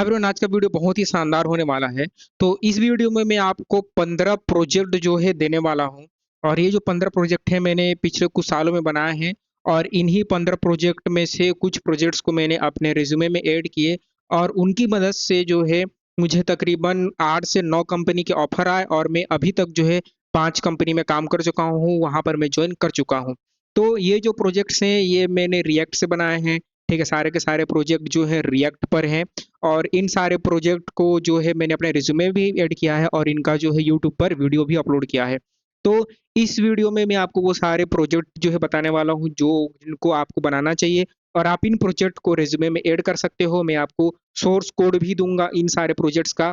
Everyone, आज का video बहुत ही शानदार होने वाला है। तो इस वीडियो में मैं आपको 15 प्रोजेक्ट जो है देने वाला हूँ। और ये जो 15 प्रोजेक्ट हैं मैंने पिछले कुछ सालों में बनाए हैं। और इन्हीं 15 प्रोजेक्ट में से कुछ प्रोजेक्ट्स को मैंने अपने रिज्यूमे में ऐड किए। और उनकी मदद से जो है मुझे तकरीबन 8 से 9 कंपनी के ऑफर आए और मैं अभी तक जो है 5 कंपनी में काम कर चुका हूँ, वहाँ पर मैं ज्वाइन कर चुका हूँ। तो ये जो प्रोजेक्ट्स हैं ये मैंने रिएक्ट से बनाए हैं। ठीक है, सारे के सारे प्रोजेक्ट जो है रिएक्ट पर हैं। और इन सारे प्रोजेक्ट को जो है मैंने अपने रिज्यूमे भी ऐड किया है और इनका जो है यूट्यूब पर वीडियो भी अपलोड किया है। तो इस वीडियो में मैं आपको वो सारे प्रोजेक्ट जो है बताने वाला हूँ जो जिनको आपको बनाना चाहिए। और आप इन प्रोजेक्ट को रिज्यूमे में ऐड कर सकते हो। मैं आपको सोर्स कोड भी दूंगा इन सारे प्रोजेक्ट्स का।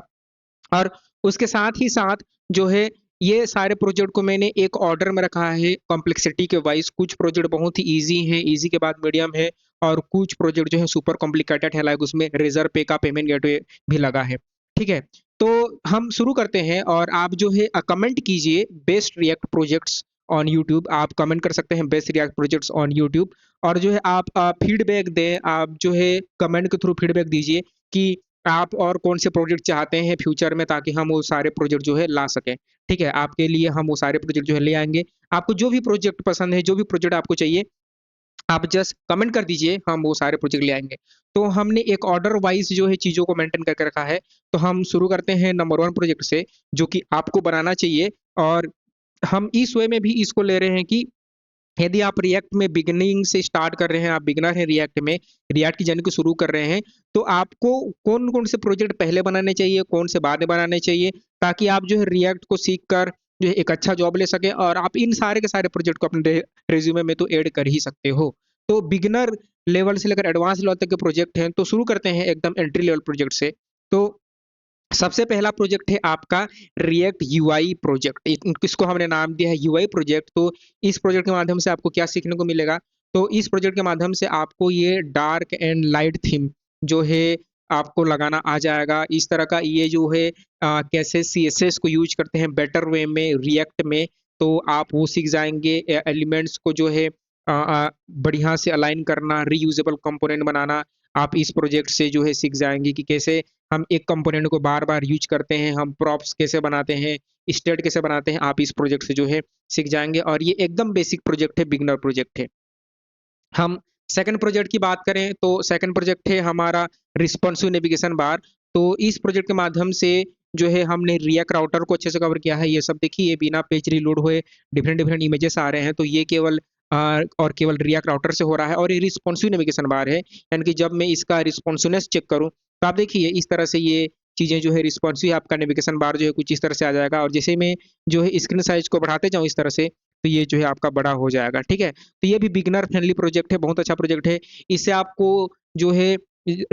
और उसके साथ ही साथ जो है ये सारे प्रोजेक्ट को मैंने एक ऑर्डर में रखा है कॉम्प्लेक्सिटी के वाइज। कुछ प्रोजेक्ट बहुत ही इजी है, इजी के बाद मीडियम है, और कुछ प्रोजेक्ट जो है सुपर कॉम्प्लिकेटेड है, लाइक उसमें रिजर्व पे का पेमेंट गेटवे भी लगा है। ठीक है, तो हम शुरू करते हैं। और आप जो है कमेंट कीजिए best react projects on YouTube. आप कमेंट कर सकते हैं best react projects on YouTube. और जो है आप फीडबैक दें, आप जो है कमेंट के थ्रू फीडबैक दीजिए कि आप और कौन से प्रोजेक्ट चाहते हैं फ्यूचर में, ताकि हम वो सारे प्रोजेक्ट जो है ला सकें। ठीक है, आपके लिए हम वो सारे प्रोजेक्ट जो है ले आएंगे। आपको जो भी प्रोजेक्ट पसंद है, जो भी प्रोजेक्ट आपको चाहिए, आप जस्ट कमेंट कर दीजिए, हम वो सारे प्रोजेक्ट ले आएंगे। तो हमने एक ऑर्डर वाइज जो है चीज़ों को मेंटेन करके रखा है। तो हम शुरू करते हैं नंबर 1 प्रोजेक्ट से, जो कि आपको बनाना चाहिए। और हम इस वे में भी इसको ले रहे हैं कि यदि आप रिएक्ट में बिगिनिंग से स्टार्ट कर रहे हैं, आप बिगिनर हैं रिएक्ट में, रिएक्ट की जर्नी को शुरू कर रहे हैं, तो आपको कौन-कौन से प्रोजेक्ट पहले बनाने चाहिए, कौन से बाद में बनाने चाहिए, ताकि आप जो है रिएक्ट को सीख कर जो है एक अच्छा जॉब ले सकें। और आप इन सारे के सारे प्रोजेक्ट को अपने रिज्यूमे में तो ऐड कर ही सकते हो। तो बिगिनर लेवल से लेकर एडवांस लेवल तक के प्रोजेक्ट हैं। तो शुरू करते हैं एकदम एंट्री लेवल प्रोजेक्ट से। तो सबसे पहला प्रोजेक्ट है आपका रिएक्ट यूआई प्रोजेक्ट। इसको हमने नाम दिया है यूआई प्रोजेक्ट। तो इस प्रोजेक्ट के माध्यम से आपको क्या सीखने को मिलेगा? तो इस प्रोजेक्ट के माध्यम से आपको ये डार्क एंड लाइट थीम जो है आपको लगाना आ जाएगा। इस तरह का ये जो है कैसे सीएसएस को यूज करते हैं बेटर वे में रिएक्ट में, तो आप वो सीख जाएंगे। एलिमेंट्स को जो है बढ़िया से अलाइन करना, रीयूजेबल कंपोनेंट बनाना, आप इस प्रोजेक्ट से जो है सीख जाएंगे कि कैसे हम एक कंपोनेंट को बार-बार यूज़ करते हैं, हम प्रॉप्स कैसे बनाते हैं, स्टेट कैसे बनाते हैं, आप इस प्रोजेक्ट से जो है सीख जाएँगे। और ये एकदम बेसिक प्रोजेक्ट है, बिगिनर प्रोजेक्ट है। हम सेकंड प्रोजेक्ट की बात करें तो सेकंड प्रोजेक्ट है हमारा रिस्पॉन्सिव नेविगेशन बार। तो इस प्रोजेक्ट के माध्यम से जो है हमने रिएक्ट राउटर को अच्छे से कवर किया है। ये सब देखिए, बिना पेज रीलोड हुए डिफरेंट डिफरेंट इमेजेस आ रहे हैं। तो ये केवल और केवल रिएक्ट राउटर से हो रहा है। और ये रिस्पॉन्सिव नेविगेशन बार है, यानी कि जब मैं इसका रिस्पॉन्सिवनेस चेक करूँ तो आप देखिए इस तरह से ये चीज़ें जो है रिस्पॉन्सिव आपका नेविगेशन बार जो है कुछ इस तरह से आ जाएगा। और जैसे मैं जो है स्क्रीन साइज को बढ़ाते जाऊँ इस तरह से, तो ये जो है आपका बड़ा हो जाएगा। ठीक है, तो ये भी बिगिनर फ्रेंडली प्रोजेक्ट है, बहुत अच्छा प्रोजेक्ट है। इससे आपको जो है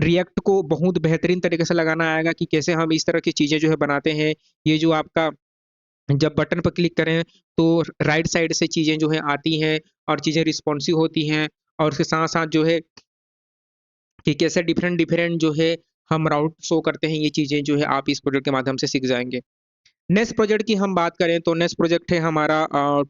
रिएक्ट को बहुत बेहतरीन तरीके से लगाना आएगा कि कैसे हम इस तरह की चीज़ें जो है बनाते हैं। ये जो आपका जब बटन पर क्लिक करें तो राइट साइड से चीज़ें जो है आती हैं और चीज़ें रिस्पॉन्सिव होती हैं। और उसके साथ-साथ जो है कि कैसे डिफरेंट डिफरेंट जो है हम राउट शो करते हैं, ये चीज़ें जो है आप इस प्रोजेक्ट के माध्यम से सीख जाएँगे। नेक्स्ट प्रोजेक्ट की हम बात करें तो नेक्स्ट प्रोजेक्ट है हमारा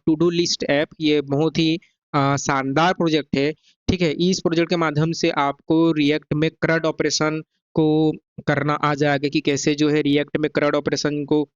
टू डू लिस्ट ऐप। ये बहुत ही शानदार प्रोजेक्ट है। ठीक है, इस प्रोजेक्ट के माध्यम से आपको रिएक्ट में CRUD ऑपरेशन को करना आ जाएगा कि कैसे जो है रिएक्ट में CRUD ऑपरेशन को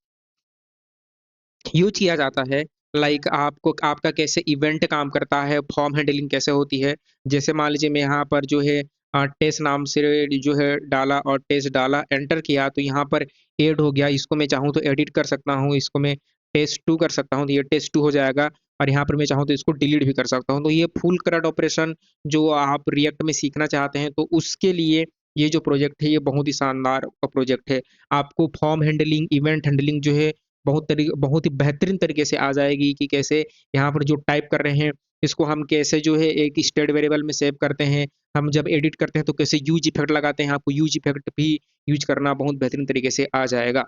यूज़ किया जाता है। लाइक आपको आपका कैसे इवेंट काम करता है, फॉर्म हैंडलिंग कैसे होती है। जैसे मान लीजिए मैं यहाँ पर जो है टेस्ट नाम से जो है डाला और टेस्ट डाला, एंटर किया तो यहाँ पर ऐड हो गया। इसको मैं चाहूँ तो एडिट कर सकता हूँ, इसको मैं टेस्ट 2 कर सकता हूँ, तो ये टेस्ट 2 हो जाएगा। और यहाँ पर मैं चाहूँ तो इसको डिलीट भी कर सकता हूँ। तो ये फुल CRUD ऑपरेशन जो आप रिएक्ट में सीखना चाहते हैं, तो उसके लिए ये जो प्रोजेक्ट है ये बहुत ही शानदार प्रोजेक्ट है। आपको फॉर्म हैंडलिंग, इवेंट हैंडलिंग जो है बहुत ही बेहतरीन तरीके से आ जाएगी कि कैसे यहाँ पर जो टाइप कर रहे हैं, इसको हम कैसे जो है एक स्टेट वेरिएबल में सेव करते हैं। हम जब एडिट करते हैं तो कैसे यूज़ इफ़ेक्ट लगाते हैं, आपको यूज़ इफ़ेक्ट भी यूज़ करना बहुत बेहतरीन तरीके से आ जाएगा।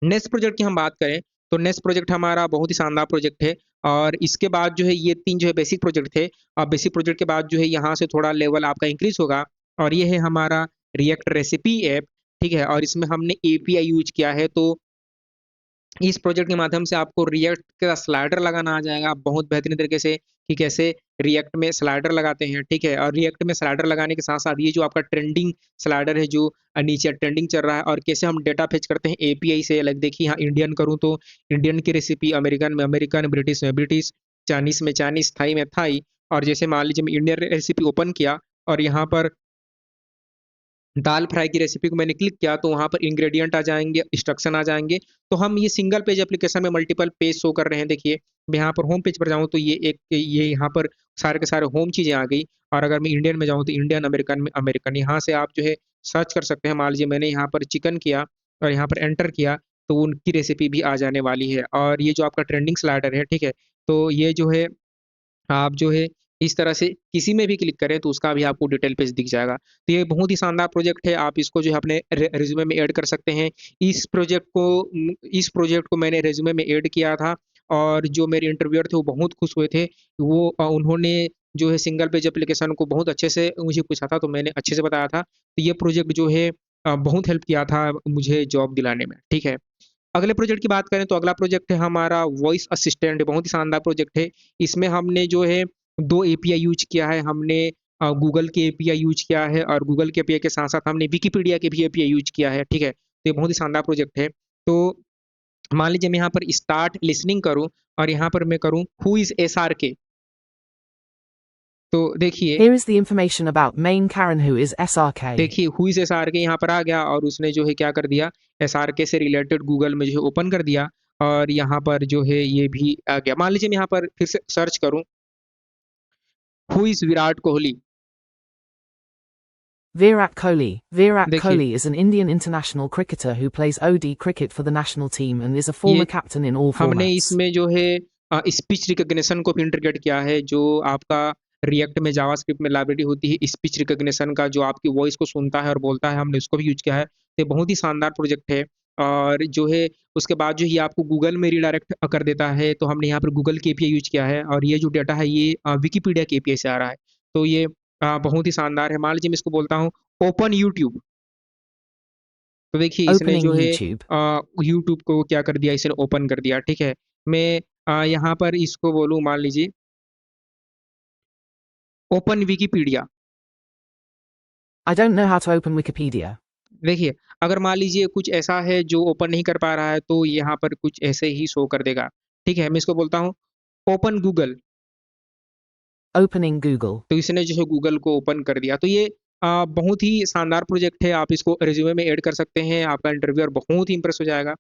नेक्स्ट प्रोजेक्ट की हम बात करें, तो नेक्स्ट प्रोजेक्ट हमारा बहुत ही शानदार प्रोजेक्ट है। और इसके बाद जो है ये 3 जो है बेसिक प्रोजेक्ट थे। और बेसिक प्रोजेक्ट के बाद जो है यहाँ से थोड़ा लेवल आपका इंक्रीज़ होगा। और ये है हमारा रिएक्ट रेसिपी ऐप। ठीक है, और इसमें हमने एपीआई यूज़ किया है। तो इस प्रोजेक्ट के माध्यम से आपको रिएक्ट का स्लाइडर लगाना आ जाएगा बहुत बेहतरीन तरीके से। कि कैसे रिएक्ट में स्लाइडर लगाते हैं, ठीक है? और रिएक्ट में स्लाइडर लगाने के साथ-साथ ये जो आपका ट्रेंडिंग स्लाइडर है जो नीचे ट्रेंडिंग चल रहा है और कैसे हम डेटा फेच करते हैं एपीआई से। लाइक देखिए यहाँ इंडियन करूँ तो इंडियन की रेसिपी, अमेरिकन में अमेरिकन, ब्रिटिश में ब्रिटिश, चाइनीज़ में चाइनीज़, थाई में थाई। और जैसे मान लीजिए मैं इंडियन रेसिपी ओपन किया और यहाँ पर दाल फ्राई की रेसिपी को मैंने क्लिक किया तो वहाँ पर इंग्रेडिएंट आ जाएँगे, इंस्ट्रक्शन आ जाएँगे। तो हम ये सिंगल पेज एप्लीकेशन में मल्टीपल पेज शो कर रहे हैं देखिए। मैं यहाँ पर होम पेज पर जाऊँ तो ये यहाँ पर सारे के सारे होम चीज़ें आ गई। और अगर मैं इंडियन में जाऊँ तो इंडियन, अमेरिकन में अमेरिकन। यहाँ से आप जो है सर्च कर सकते हैं। मान लीजिए मैंने यहाँ पर चिकन किया और यहाँ पर एंटर किया तो उनकी रेसिपी भी आ जाने वाली है। और ये जो आपका ट्रेंडिंग स्लाइडर है, ठीक है? तो ये जो है आप जो है इस तरह से किसी में भी क्लिक करें तो उसका भी आपको डिटेल पेज दिख जाएगा। तो ये बहुत ही शानदार प्रोजेक्ट है, आप इसको जो है अपने रिज्यूमे में ऐड कर सकते हैं। इस प्रोजेक्ट को मैंने रिज्यूमे में ऐड किया था और जो मेरे इंटरव्यूअर थे वो बहुत खुश हुए थे। वो उन्होंने जो है सिंगल पेज एप्लीकेशन को बहुत अच्छे से मुझे पूछा था, तो मैंने अच्छे से बताया था। तो ये प्रोजेक्ट जो है बहुत हेल्प किया था मुझे जॉब दिलाने में, ठीक है? अगले प्रोजेक्ट की बात करें तो अगला प्रोजेक्ट है हमारा वॉइस असिस्टेंट, बहुत ही शानदार प्रोजेक्ट है। इसमें हमने जो है 2 एपीआई यूज़ किया है। हमने गूगल के एपीआई यूज़ किया है और गूगल के एपीआई के साथ-साथ हमने विकिपीडिया के भी एपीआई यूज़ किया है, ठीक है? तो ये बहुत ही शानदार प्रोजेक्ट है। तो मान लीजिए मैं यहाँ पर स्टार्ट लिसनिंग करूँ और यहाँ पर मैं करूँ हू इज़ एसआरके। तो देखिए Here is the information about main Karen who is SRK. देखिए हु इज़ एसआरके यहाँ पर आ गया और उसने जो है क्या कर दिया, एसआरके से रिलेटेड गूगल में जो है ओपन कर दिया और यहाँ पर जो है ये भी आ गया। मान लीजिए मैं यहाँ पर फिर से सर्च करूँ, who is Virat Kohli? Virat Kohli. Virat देखिए, Kohli is an Indian international cricketer who plays OD cricket for the national team and is a ये former captain in all हमने formats. इसमें जो है स्पीच रिकॉग्निशन को भी इंटीग्रेट किया है, जो आपका रिएक्ट में जावास्क्रिप्ट में लाइब्रेरी होती है स्पीच रिकॉग्निशन का, जो आपकी वॉइस को सुनता है और बोलता है, हमने उसको भी यूज़ किया है। तो ये बहुत ही शानदार प्रोजेक्ट है और जो है उसके बाद जो ये आपको गूगल में रिडायरेक्ट कर देता है, तो हमने यहाँ पर गूगल की एपीआई यूज़ किया है और ये जो डेटा है ये विकिपीडिया की एपीआई से आ रहा है। तो ये बहुत ही शानदार है। मान लीजिए मैं इसको बोलता हूँ ओपन यूट्यूब। तो देखिए इसने Opening जो है YouTube. यूट्यूब को क्या कर दिया, इसने ओपन कर दिया, ठीक है? मैं यहाँ पर इसको बोलूँ मान लीजिए open Wikipedia. I don't know how to open Wikipedia. देखिए, अगर मान लीजिए कुछ ऐसा है जो ओपन नहीं कर पा रहा है, तो यहाँ पर कुछ ऐसे ही शो कर देगा, ठीक है? मैं इसको बोलता हूँ ओपन गूगल, Opening Google. तो इसने जो है गूगल को ओपन कर दिया। तो ये बहुत ही शानदार प्रोजेक्ट है, आप इसको रिज़्यूमे में ऐड कर सकते हैं, आपका इंटरव्यूअर बहुत ही इम्प्रेस हो जाएगा।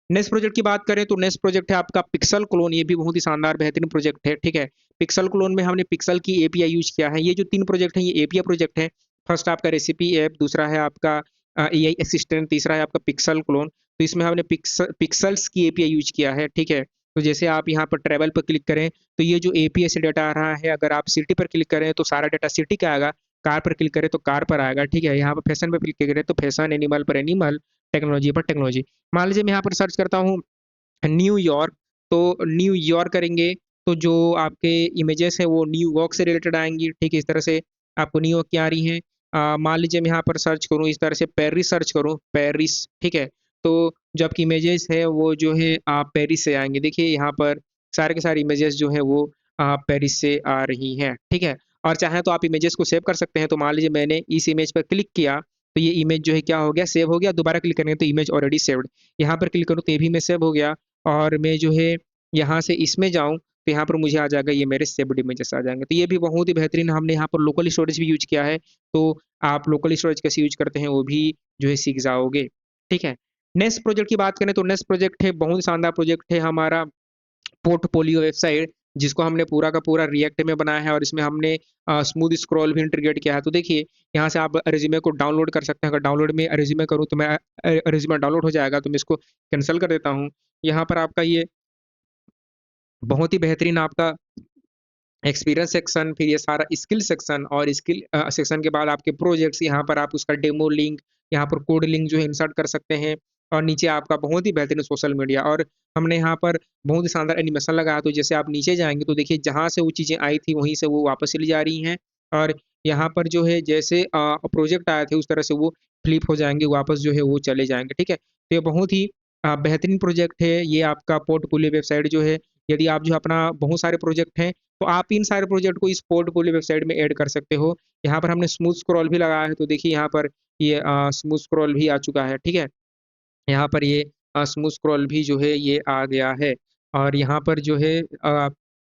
नेक्स्ट प्रोजेक्ट की बात करें तो नेक्स्ट प्रोजेक्ट है आपका पिक्सल क्लोन। ये भी बहुत ही शानदार बेहतरीन प्रोजेक्ट है, ठीक है? पिक्सल क्लोन में हमने पिक्सल की एपीआई यूज़ किया है। ये जो 3 प्रोजेक्ट हैं ये एपीआई प्रोजेक्ट हैं। फर्स्ट आपका रेसिपी ऐप, दूसरा है आपका एआई असिस्टेंट, तीसरा है आपका पिक्सल क्लोन। तो इसमें हमने पिक्सल्स की एपीआई यूज़ किया है, ठीक है? तो जैसे आप यहाँ पर ट्रैवल पर क्लिक करें तो ये जो एपीआई से डेटा आ रहा है, अगर आप सिटी पर क्लिक करें तो सारा डेटा सिटी का आएगा, कार पर क्लिक करें तो कार पर आएगा, ठीक है? यहाँ पर फैशन पर क्लिक करें तो फैशन, एनिमल पर एनिमल, टेक्नोलॉजी पर टेक्नोलॉजी। मान लीजिए मैं यहाँ पर सर्च करता हूँ न्यूयॉर्क, तो न्यूयॉर्क करेंगे तो जो आपके इमेजेस हैं वो न्यूयॉर्क से रिलेटेड आएँगी, ठीक है? इस तरह से आपको न्यूयॉर्क की आ रही हैं। मान लीजिए मैं यहाँ पर सर्च करूँ इस तरह से पेरिस सर्च करूँ, पेरिस, ठीक है? तो जो आपकी इमेजेस है वो जो है पेरिस से आएँगे। देखिए यहाँ पर सारे के सारे इमेजेस जो हैं वो पेरिस से आ रही हैं, ठीक है? और चाहें तो आप इमेजेस को सेव कर सकते हैं। तो मान लीजिए मैंने इस इमेज पर क्लिक किया, तो ये इमेज जो है क्या हो गया, सेव हो गया। दोबारा क्लिक करेंगे तो इमेज ऑलरेडी सेव्ड। यहाँ पर क्लिक करूँ तो ये भी मैं सेव हो गया। और मैं जो है यहाँ से इसमें जाऊँ तो यहाँ पर मुझे आ जाएगा ये मेरे सेव्ड इमेजेस आ जाएँगे। तो ये भी बहुत ही बेहतरीन हमने यहाँ पर लोकल स्टोरेज भी यूज़ किया है। तो आप लोकल स्टोरेज कैसे यूज़ करते हैं वो भी जो है सीख जाओगे। ठीक है? नेक्स्ट प्रोजेक्ट की बात करें तो नेक्स्ट प्रोजेक्ट है बहुत शानदार प्रोजेक्ट है हमारा पोर्टफोलियो वेबसाइट, जिसको हमने पूरा का पूरा रिएक्ट में बनाया है और इसमें हमने स्मूथ स्क्रॉल भी इंटीग्रेट किया है। तो देखिए यहाँ से आप रिज्यूमे को डाउनलोड कर सकते हैं। अगर डाउनलोड में रिज्यूमे करूँ तो मैं रिज्यूमे डाउनलोड हो जाएगा, तो मैं इसको कैंसल कर देता हूँ। यहाँ पर आपका ये बहुत ही बेहतरीन आपका एक्सपीरियंस सेक्शन, फिर ये सारा स्किल सेक्शन और स्किल सेक्शन के बाद आपके प्रोजेक्ट्स, यहाँ पर आप उसका डेमो लिंक, यहाँ पर कोड लिंक जो है इंसर्ट कर सकते हैं और नीचे आपका बहुत ही बेहतरीन सोशल मीडिया। और हमने यहाँ पर बहुत ही शानदार एनिमेशन लगाया, तो जैसे आप नीचे जाएँगे तो देखिए जहाँ से वो चीज़ें आई थी वहीं से वो वापस चली जा रही हैं और यहाँ पर जो है जैसे प्रोजेक्ट आए थे उस तरह से वो फ्लिप हो जाएँगे, वापस जो है वो चले जाएँगे, ठीक है? तो ये बहुत ही बेहतरीन प्रोजेक्ट है, ये आपका पोर्टफोलियो वेबसाइट जो है यदि आप जो है अपना बहुत सारे प्रोजेक्ट हैं, तो आप इन सारे प्रोजेक्ट को इस पोर्टफोलियो वेबसाइट में ऐड कर सकते हो। यहाँ पर हमने स्मूथ स्क्रॉल भी लगाया है, तो देखिए यहाँ पर ये स्मूथ स्क्रॉल भी आ चुका है, ठीक है? यहाँ पर ये स्मूथ स्क्रॉल भी जो है ये आ गया है और यहाँ पर जो है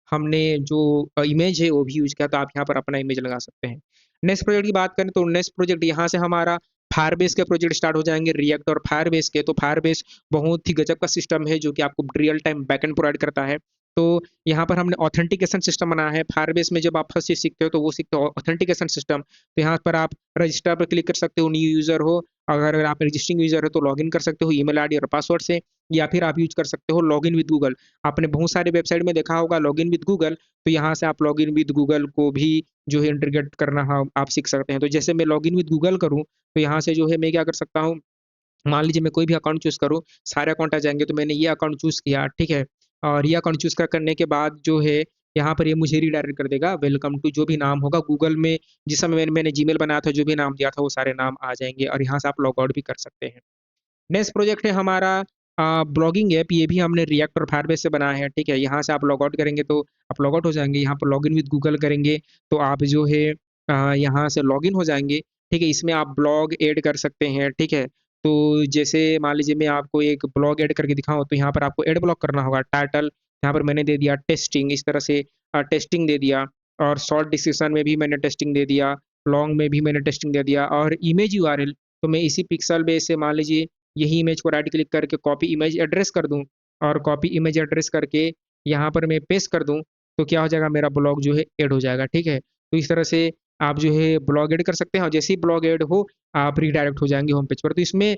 हमने जो इमेज है वो भी यूज़ किया, तो आप यहाँ पर अपना इमेज लगा सकते हैं। नेक्स्ट प्रोजेक्ट की बात करें तो नेक्स्ट प्रोजेक्ट यहाँ से हमारा फायरबेस के प्रोजेक्ट स्टार्ट हो जाएँगे, रिएक्ट और फायरबेस के। तो फायरबेस बहुत ही गज़ब का सिस्टम है जो कि आपको रियल टाइम बैकएंड प्रोवाइड करता है। तो यहाँ पर हमने ऑथेंटिकेशन सिस्टम बनाया है। फायरबेस में जब आप फर्स्ट चीज़ सीखते हो तो वो सीखते हो ऑथेंटिकेशन सिस्टम। तो यहाँ पर आप रजिस्टर पर क्लिक कर सकते हो, न्यू यूज़र हो, अगर आप रजिस्टरिंग यूज़र हो तो लॉगिन कर सकते हो ईमेल आईडी और पासवर्ड से, या फिर आप यूज़ कर सकते हो लॉगिन विद गूगल। आपने बहुत सारे वेबसाइट में देखा होगा लॉगिन विद गूगल, तो यहाँ से आप लॉगिन विद गूगल को भी जो है इंटीग्रेट करना आप सीख सकते हैं। तो जैसे मैं लॉगिन विद गूगल करूँ, तो यहाँ से जो है मैं क्या कर सकता हूँ, मान लीजिए मैं कोई भी अकाउंट चूज़ करूँ, सारे अकाउंट आ जाएँगे, तो मैंने ये अकाउंट चूज़ किया, ठीक है? और ये अकाउंट चूज़ करने के बाद जो है, यहाँ पर ये मुझे रीडायरेक्ट कर देगा, वेलकम टू जो भी नाम होगा गूगल में, जिस समय मैंने जीमेल बनाया था, जो भी नाम दिया था, वो सारे नाम आ जाएँगे और यहाँ से आप लॉग आउट भी कर सकते हैं। नेक्स्ट प्रोजेक्ट है हमारा ब्लॉगिंग ऐप, ये भी हमने रिएक्ट और फायरबेस से बनाया है, ठीक है? यहाँ से आप लॉग आउट करेंगे तो आप लॉग आउट हो जाएँगे, यहाँ पर लॉगिन विद गूगल करेंगे, तो आप जो है यहाँ से लॉगिन हो जाएँगे, ठीक है? इसमें आप ब्लॉग ऐड कर सकते हैं, ठीक है? तो जैसे मान लीजिए मैं आपको एक ब्लॉग ऐड करके दिखाऊँ, तो यहाँ पर आपको ऐड ब्लॉक करना होगा। टाइटल यहाँ पर मैंने दे दिया टेस्टिंग, इस तरह से टेस्टिंग दे दिया और शॉर्ट डिस्क्रिप्शन में भी मैंने टेस्टिंग दे दिया, लॉन्ग में भी मैंने टेस्टिंग दे दिया और इमेज यूआरएल, तो मैं इसी पिक्सेल बेस से मान लीजिए यही इमेज को राइट क्लिक करके कॉपी इमेज एड्रेस कर दूँ और कॉपी इमेज एड्रेस करके यहाँ पर मैं पेस्ट कर दूँ, तो क्या हो जाएगा, मेरा ब्लॉग जो है ऐड हो जाएगा, ठीक है? तो इस तरह से आप जो है ब्लॉग ऐड कर सकते हैं और जैसे ही ब्लॉग ऐड हो, आप रीडायरेक्ट हो जाएँगे होम पेज पर। तो इसमें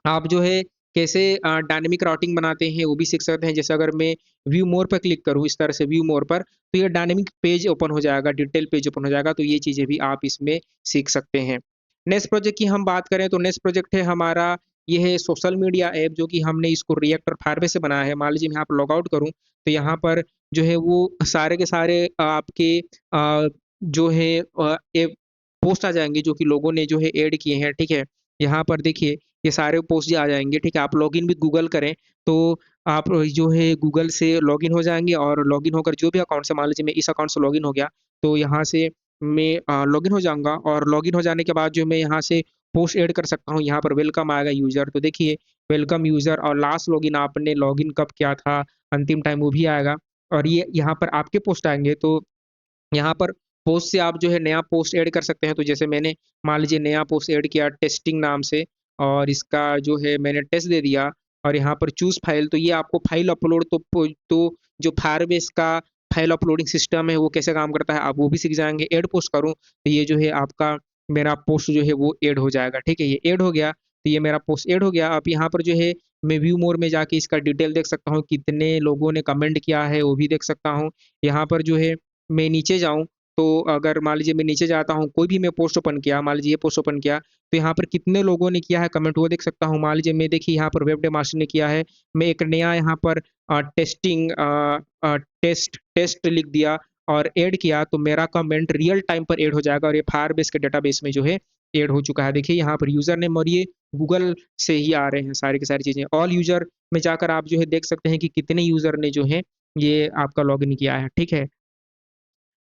आप जो है कैसे डायनामिक राउटिंग बनाते हैं वो भी सीख सकते हैं। जैसे अगर मैं व्यू मोर पर क्लिक करूँ इस तरह से व्यू मोर पर, तो ये डायनामिक पेज ओपन हो जाएगा, डिटेल पेज ओपन हो जाएगा, तो ये चीज़ें भी आप इसमें सीख सकते हैं। नेक्स्ट प्रोजेक्ट की हम बात करें तो नेक्स्ट प्रोजेक्ट है हमारा, ये है सोशल मीडिया ऐप जो कि हमने इसको रिएक्ट और फायरबेस से बनाया है। मान लीजिए मैं यहाँ पर लॉग आउट करूँ, तो यहाँ पर जो है वो सारे के सारे आपके जो है एक पोस्ट आ जाएँगे जो कि लोगों ने जो है ऐड किए हैं, ठीक है? यहाँ पर देखिए ये सारे पोस्ट आ जाएँगे, ठीक है? आप लॉगिन विद गूगल करें, तो आप जो है गूगल से लॉगिन हो जाएँगे और लॉगिन होकर जो भी अकाउंट से, मान लीजिए मैं इस अकाउंट से लॉगिन हो गया, तो यहाँ से मैं लॉगिन हो जाऊँगा और लॉगिन हो जाने के बाद जो मैं यहाँ से पोस्ट ऐड कर सकता हूँ। यहाँ पर वेलकम आएगा यूज़र, तो देखिए वेलकम यूज़र और लास्ट लॉगिन आपने लॉगिन कब किया था, अंतिम टाइम वो भी आएगा और ये यहाँ पर आपके पोस्ट आएँगे। तो यहाँ पर पोस्ट से आप जो है नया पोस्ट ऐड कर सकते हैं। तो जैसे मैंने मान लीजिए नया पोस्ट ऐड किया टेस्टिंग नाम से और इसका जो है मैंने टेस्ट दे दिया और यहाँ पर चूज़ फाइल, तो ये आपको फाइल अपलोड तो जो फायरबेस का फाइल अपलोडिंग सिस्टम है वो कैसे काम करता है आप वो भी सीख जाएँगे। ऐड पोस्ट करूँ तो ये जो है आपका मेरा पोस्ट जो है वो ऐड हो जाएगा, ठीक है? ये ऐड हो गया, तो ये मेरा पोस्ट ऐड हो गया। अब यहाँ पर जो है मैं व्यू मोर में जाके इसका डिटेल देख सकता हूँ, कितने लोगों ने कमेंट किया है वो भी देख सकता हूँ। यहाँ पर जो है मैं नीचे जाऊँ, तो अगर मान लीजिए मैं नीचे जाता हूँ, कोई भी मैं पोस्ट ओपन किया, मान लीजिए ये पोस्ट ओपन किया, तो यहाँ पर कितने लोगों ने किया है कमेंट वो देख सकता हूँ। मान लीजिए मैं देखिए यहाँ पर वेब डेव मास्टर ने किया है, मैं एक नया यहाँ पर टेस्टिंग टेस्ट लिख दिया और ऐड किया, तो मेरा कमेंट रियल टाइम पर ऐड हो जाएगा और ये फायरबेस के डेटाबेस में जो है ऐड हो चुका है। देखिए यहाँ पर यूज़र नेम और ये गूगल से ही आ रहे हैं सारी की सारी चीज़ें। ऑल यूज़र में जाकर आप जो है देख सकते हैं कि कितने यूज़र ने जो है ये आपका लॉगिन किया है, ठीक है?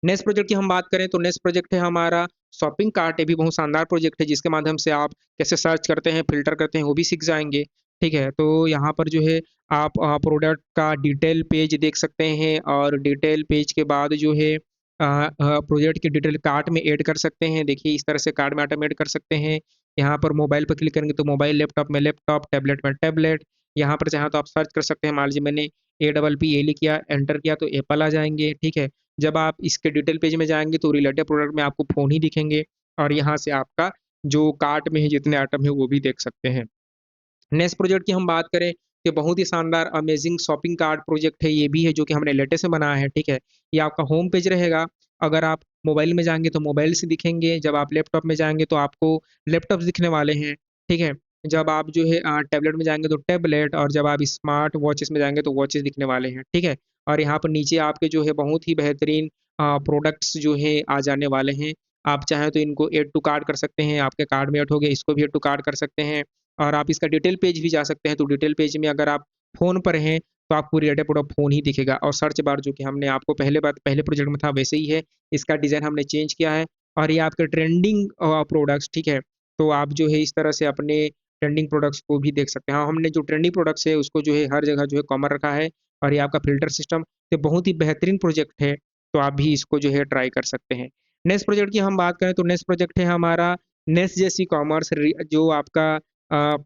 नेक्स्ट प्रोजेक्ट की हम बात करें तो नेक्स्ट प्रोजेक्ट है हमारा शॉपिंग कार्ट। ये भी बहुत शानदार प्रोजेक्ट है जिसके माध्यम से आप कैसे सर्च करते हैं, फ़िल्टर करते हैं, वो भी सीख जाएँगे, ठीक है? तो यहाँ पर जो है आप प्रोडक्ट का डिटेल पेज देख सकते हैं और डिटेल पेज के बाद जो है प्रोजेक्ट की डिटेल कार्ट में ऐड कर सकते हैं। देखिए इस तरह से कार्ट में आइटम ऐड कर सकते हैं। यहाँ पर मोबाइल पर क्लिक करेंगे तो मोबाइल, लैपटॉप में लैपटॉप, टैबलेट में टैबलेट। यहाँ पर चाहें तो आप सर्च कर सकते हैं। मान लीजिए मैंने APPL किया, एंटर किया तो एप्पल आ जाएँगे, ठीक है? जब आप इसके डिटेल पेज में जाएँगे तो रिलेटेड प्रोडक्ट में आपको फ़ोन ही दिखेंगे और यहाँ से आपका जो कार्ट में है जितने आइटम है वो भी देख सकते हैं। नेक्स्ट प्रोजेक्ट की हम बात करें, ये बहुत ही शानदार अमेज़िंग शॉपिंग कार्ट प्रोजेक्ट है, ये भी है जो कि हमने लेटेस्ट में बनाया है, ठीक है? ये आपका होम पेज रहेगा, अगर आप मोबाइल में जाएँगे तो मोबाइल से दिखेंगे, जब आप लैपटॉप में जाएँगे तो आपको लैपटॉप दिखने वाले हैं, ठीक है? जब आप जो है टैबलेट में जाएँगे तो टैबलेट और जब आप स्मार्ट वॉचेस में जाएँगे तो वॉचेस दिखने वाले हैं, ठीक है? और यहाँ पर नीचे आपके जो है बहुत ही बेहतरीन प्रोडक्ट्स जो हैं आ जाने वाले हैं। आप चाहें तो इनको ऐड टू कार्ट कर सकते हैं, आपके कार्ट में ऐड हो गए, इसको भी ऐड टू कार्ट कर सकते हैं। और आप इसका डिटेल पेज भी जा सकते हैं, तो डिटेल पेज में अगर आप फ़ोन पर हैं, तो आपको रिलेटेड पूरा फ़ोन ही दिखेगा और सर्च बार जो कि हमने आपको पहले प्रोजेक्ट में था वैसे ही है। इसका डिज़ाइन हमने चेंज किया है और ये आपके ट्रेंडिंग प्रोडक्ट्स ठीक है? तो आप जो है इस तरह से अपने ट्रेंडिंग प्रोडक्ट्स को भी देख सकते हैं। हाँ, हमने जो ट्रेंडिंग प्रोडक्ट्स है उसको जो है हर जगह जो है कॉमन रखा है और ये आपका फ़िल्टर सिस्टम ये बहुत ही बेहतरीन प्रोजेक्ट है, तो आप भी इसको जो है ट्राई कर सकते हैं। नेक्स्ट प्रोजेक्ट की हम बात करें तो नेक्स्ट प्रोजेक्ट है हमारा नेस्ट जेएस कॉमर्स जो आपका अ,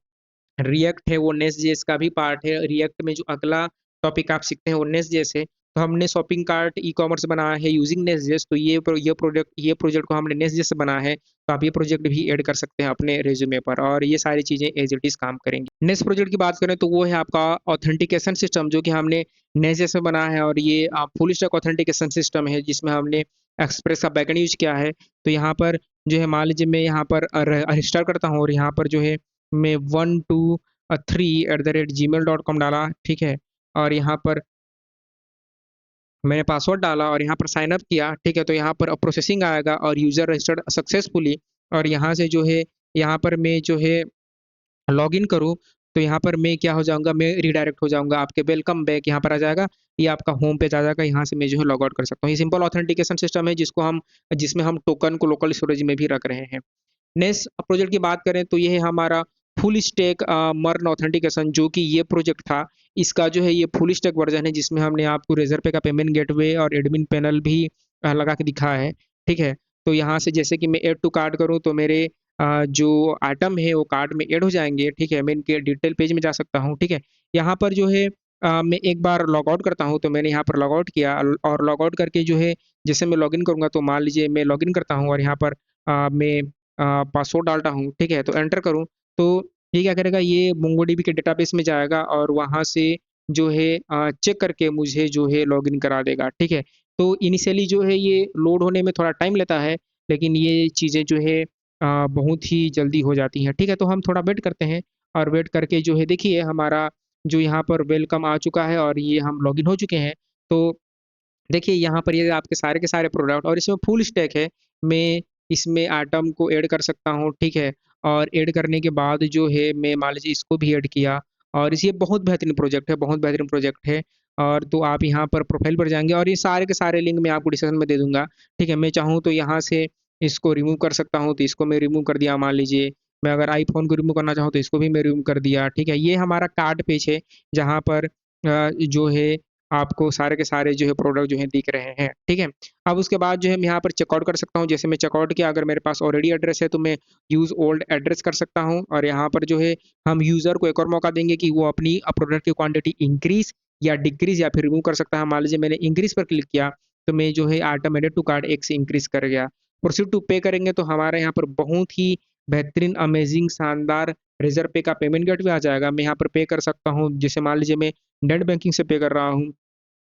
रिएक्ट है वो नेस्ट जेएस का भी पार्ट है। रिएक्ट में जो अगला टॉपिक आप सीखते हैं वो नेस्ट जेएस है। तो हमने शॉपिंग कार्ट ई-कॉमर्स बनाया है यूजिंग नेस्ट जेएस तो ये प्रोजेक्ट को हमने नेस्ट जेएस से बनाया है। तो आप ये प्रोजेक्ट भी ऐड कर सकते हैं अपने रिज्यूमे पर और ये सारी चीज़ें एज़ इट इज़ काम करेंगी। नेक्स्ट प्रोजेक्ट की बात करें तो वो है आपका ऑथेंटिकेशन सिस्टम जो कि हमने नेस्ट जेएस में बनाया है और ये फुल स्टैक ऑथेंटिकेशन सिस्टम है जिसमें हमने एक्सप्रेस का बैकएंड यूज़ किया है। तो यहाँ पर जो है मान लीजिए मैं यहाँ पर रजिस्टर करता हूँ और यहाँ पर जो है मैं 123@gmail.com डाला, ठीक है? और यहाँ पर मैंने पासवर्ड डाला और यहाँ पर साइन अप किया, ठीक है? तो यहाँ पर प्रोसेसिंग आएगा और यूज़र रजिस्टर्ड सक्सेसफुली और यहाँ से जो है यहाँ पर मैं जो है लॉगिन करूँ, तो यहाँ पर मैं क्या हो जाऊँगा, मैं रिडायरेक्ट हो जाऊँगा आपके वेलकम बैक यहाँ पर आ जाएगा, ये आपका होम पेज आ जाएगा, यहाँ से मैं जो है लॉग आउट कर सकता हूँ। ये सिंपल ऑथेंटिकेशन सिस्टम है जिसमें हम टोकन को लोकल स्टोरेज में भी रख रहे हैं। नेक्स्ट प्रोजेक्ट की बात करें तो ये है हमारा फुल स्टैक मर्न ऑथेंटिकेशन जो कि ये प्रोजेक्ट था। इसका जो है ये फुल स्टैक वर्ज़न है जिसमें हमने आपको रेज़रपे का पेमेंट गेटवे और एडमिन पैनल भी लगा के दिखाया है, ठीक है? तो यहाँ से जैसे कि मैं ऐड टू कार्ट करूँ तो मेरे जो आइटम है वो कार्ट में ऐड हो जाएँगे, ठीक है? मैं इनके डिटेल पेज में जा सकता हूँ, ठीक है? यहाँ पर जो है मैं एक बार लॉग आउट करता हूँ तो मैंने यहाँ पर लॉग आउट किया और लॉग आउट करके जो है जैसे मैं लॉगिन करूँगा तो मान लीजिए मैं लॉगिन करता हूँ और यहाँ पर मैं पासवर्ड डालता हूँ, ठीक है? तो एंटर करूँ, तो ये क्या करेगा ये मोंगोडीबी के डेटाबेस में जाएगा और वहाँ से जो है चेक करके मुझे जो है लॉगिन करा देगा, ठीक है? तो इनिशियली जो है ये लोड होने में थोड़ा टाइम लेता है, लेकिन ये चीज़ें जो है बहुत ही जल्दी हो जाती हैं, ठीक है? तो हम थोड़ा वेट करते हैं और वेट करके जो है देखिए हमारा जो यहाँ पर वेलकम आ चुका है और ये हम लॉगिन हो चुके हैं। तो देखिए यहाँ पर ये आपके सारे के सारे प्रोडक्ट और इसमें फुल स्टैक है। मैं इसमें आइटम को ऐड कर सकता हूँ, ठीक है? और ऐड करने के बाद जो है मैं मान लीजिए इसको भी ऐड किया और ये बहुत बेहतरीन प्रोजेक्ट है, बहुत बेहतरीन प्रोजेक्ट है। और तो आप यहाँ पर प्रोफ़ाइल पर जाएँगे और ये सारे के सारे लिंक मैं आपको डिस्क्रिप्शन में दे दूँगा, ठीक है? मैं चाहूँ तो यहाँ से इसको रिमूव कर सकता हूँ, तो इसको मैं रिमूव कर दिया मान लीजिए। मैं अगर आईफ़ोन को रिमूव करना चाहूँ तो इसको भी मैं रिमूव कर दिया, ठीक है? ये हमारा कार्ट पेज है, जहाँ पर जो है आपको सारे के सारे जो है प्रोडक्ट जो है दिख रहे हैं, ठीक है? अब उसके बाद जो है मैं यहाँ पर चेकआउट कर सकता हूँ, जैसे मैं चेकआउट किया अगर मेरे पास ऑलरेडी एड्रेस है तो मैं यूज़ ओल्ड एड्रेस कर सकता हूँ और यहाँ पर जो है हम यूज़र को एक और मौका देंगे कि वो अपनी प्रोडक्ट की क्वांटिटी इंक्रीज़ या डिक्रीज़ या फिर रिमूव कर सकता है। मान लीजिए मैंने इंक्रीज़ पर क्लिक किया, तो मैं जो है आइटम एडेड टू कार्ट 1 से इंक्रीज़ कर गया। प्रोसीड टू पे करेंगे तो हमारे यहाँ पर बहुत ही बेहतरीन, अमेज़िंग, शानदार रेज़र पे का पेमेंट गेटवे आ जाएगा। मैं यहाँ पर पे कर सकता हूँ, जैसे मान लीजिए मैं नेट बैंकिंग से पे कर रहा हूँ।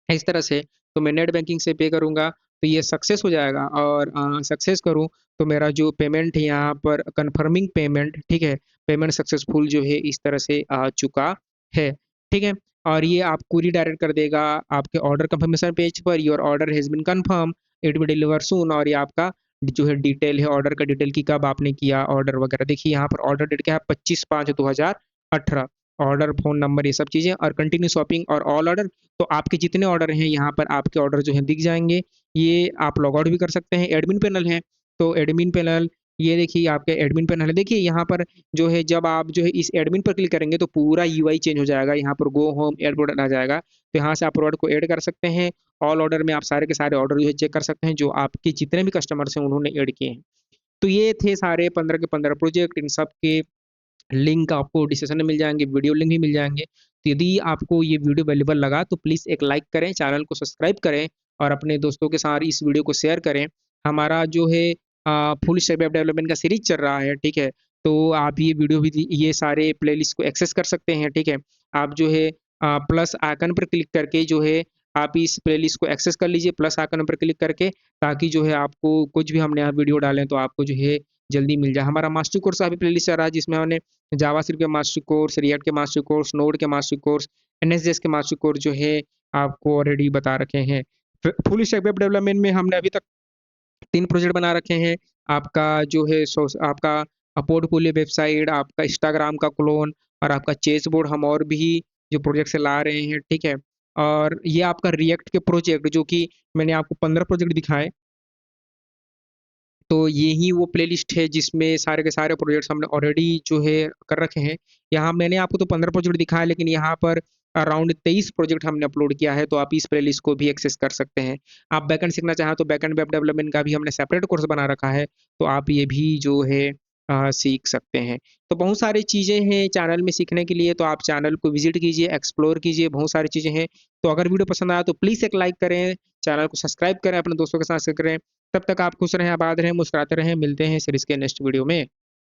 इस तरह से तो मैं नेट बैंकिंग से पे करूँगा तो ये सक्सेस हो जाएगा और सक्सेस करूँ तो मेरा जो पेमेंट है यहाँ पर कन्फर्मिंग पेमेंट ठीक है? पेमेंट सक्सेसफुल जो है इस तरह से आ चुका है, ठीक है? और ये आपको रीडायरेक्ट कर देगा आपके ऑर्डर कन्फर्मेशन पेज पर your order has been confirm, it will deliver soon और ये आपका जो है डिटेल है ऑर्डर का डिटेल कि कब आपने किया ऑर्डर वगैरह। देखिए यहाँ पर ऑर्डर डेट क्या है 25/5/2018 ऑर्डर, फ़ोन नंबर ये सब चीज़ें और कंटिन्यू शॉपिंग और ऑल ऑर्डर तो आपके जितने ऑर्डर हैं यहाँ पर आपके ऑर्डर जो हैं दिख जाएँगे। ये आप लॉग आउट भी कर सकते हैं, एडमिन पैनल है, तो एडमिन पैनल ये देखिए आपके एडमिन पैनल है। देखिए यहाँ पर जो है जब आप जो है इस एडमिन पर क्लिक करेंगे तो पूरा यूआई चेंज हो जाएगा। यहाँ पर गो होम एड प्रोडक्ट आ जाएगा। तो यहाँ से आप प्रोडक्ट को ऐड कर सकते हैं। ऑल ऑर्डर में आप सारे के सारे ऑर्डर जो है चेक कर सकते हैं जो आपके जितने भी कस्टमर्स हैं उन्होंने ऐड किए हैं। तो ये थे सारे 15 के 15 प्रोजेक्ट इन सब के लिंक आपको डिस्क्रिप्शन में मिल जाएँगे, वीडियो लिंक भी मिल जाएँगे। तो यदि आपको ये वीडियो वैल्यूएबल लगा तो प्लीज़ एक लाइक करें, चैनल को सब्सक्राइब करें और अपने दोस्तों के साथ इस वीडियो को शेयर करें। हमारा जो है फुल स्टैक वेब डेवलपमेंट का सीरीज़ चल रहा है, ठीक है? तो आप ये वीडियो भी ये सारे प्लेलिस्ट को एक्सेस कर सकते हैं, ठीक है? आप जो है प्लस आइकन पर क्लिक करके जो है आप इस प्लेलिस्ट को एक्सेस कर लीजिए प्लस आइकन पर क्लिक करके ताकि जो है आपको कुछ भी हमने यहाँ वीडियो डालें तो आपको जो है जल्दी मिल जाए। हमारा मास्टर कोर्स का भी प्लेलिस्ट चल रहा है जिसमें हमने जावास्क्रिप्ट के मास्टर कोर्स, रिएक्ट के मास्टर कोर्स, नोड के मास्टर कोर्स, एनएसजेएस के मास्टर कोर्स जो है आपको ऑलरेडी बता रखे हैं। फुल स्टैक वेब डेवलपमेंट में हमने अभी तक 3 प्रोजेक्ट बना रखे हैं। आपका जो है आपका पोर्टफोलियो वेबसाइट, आपका इंस्टाग्राम का क्लोन और आपका चेस बोर्ड हम और भी जो प्रोजेक्ट से ला रहे हैं, ठीक है? और ये आपका रिएक्ट के प्रोजेक्ट जो कि मैंने आपको 15 प्रोजेक्ट दिखाए, तो यही वो प्लेलिस्ट है जिसमें सारे के सारे प्रोजेक्ट्स हमने ऑलरेडी जो है कर रखे हैं। यहाँ मैंने आपको तो 15 प्रोजेक्ट दिखाया, लेकिन यहाँ पर अराउंड 23 प्रोजेक्ट हमने अपलोड किया है, तो आप इस प्लेलिस्ट को भी एक्सेस कर सकते हैं। आप बैकएंड सीखना चाहें तो बैकएंड वेब डेवलपमेंट का भी हमने सेपरेट कोर्स बना रखा है, तो आप ये भी जो है सीख सकते हैं। तो बहुत सारी चीज़ें हैं चैनल में सीखने के लिए, तो आप चैनल को विज़िट कीजिए, एक्सप्लोर कीजिए, बहुत सारी चीज़ें हैं। तो अगर वीडियो पसंद आया तो प्लीज़ एक लाइक करें, चैनल को सब्सक्राइब करें, अपने दोस्तों के साथ शेयर करें। तब तक आप खुश रहें, आबाद रहें, मुस्कुराते रहें। मिलते हैं फिर इसके नेक्स्ट वीडियो में।